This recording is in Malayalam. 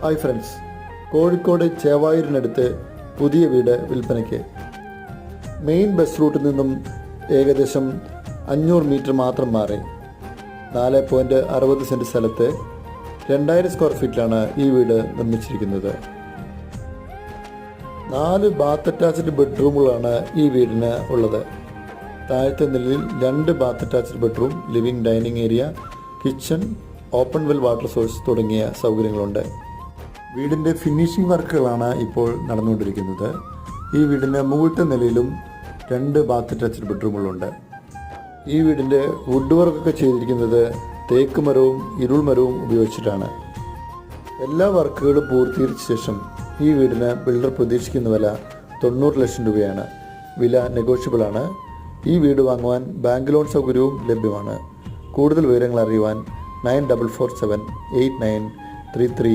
ഹായ് ഫ്രണ്ട്സ്, കോഴിക്കോട് ചേവായൂരിനടുത്ത് പുതിയ വീട് വിൽപ്പനയ്ക്ക്. മെയിൻ ബസ് റൂട്ടിൽ നിന്നും ഏകദേശം 500 മീറ്റർ മാത്രം മാറി 4.60 സെൻറ്റ് സ്ഥലത്ത് 2000 സ്ക്വയർ ഫീറ്റിലാണ് ഈ വീട് നിർമ്മിച്ചിരിക്കുന്നത്. 4 ബാത്ത് അറ്റാച്ച്ഡ് ബെഡ്റൂമുകളാണ് ഈ വീടിന് ഉള്ളത്. താഴത്തെ നിലയിൽ 2 bath attached bedroom, living, dining area, kitchen, open well water source തുടങ്ങിയ സൗകര്യങ്ങളുണ്ട്. വീടിൻ്റെ ഫിനിഷിംഗ് വർക്കുകളാണ് ഇപ്പോൾ നടന്നുകൊണ്ടിരിക്കുന്നത്. ഈ വീടിൻ്റെ മുകളിലത്തെ നിലയിലും 2 ബാത്ത് അറ്റാച്ച്ഡ് ബെഡ്റൂമുകളുണ്ട്. ഈ വീടിൻ്റെ വുഡ് വർക്കൊക്കെ ചെയ്തിരിക്കുന്നത് തേക്ക് മരവും ഇരുൾ മരവും ഉപയോഗിച്ചിട്ടാണ്. എല്ലാ വർക്കുകളും പൂർത്തീകരിച്ച ശേഷം ഈ വീടിന് ബിൽഡർ പ്രതീക്ഷിക്കുന്ന വില 90 ലക്ഷം രൂപയാണ്. വില നെഗോഷ്യബിളാണ്. ഈ വീട് വാങ്ങുവാൻ ബാങ്ക് ലോൺ സൗകര്യവും ലഭ്യമാണ്. കൂടുതൽ വിവരങ്ങൾ അറിയുവാൻ 94478933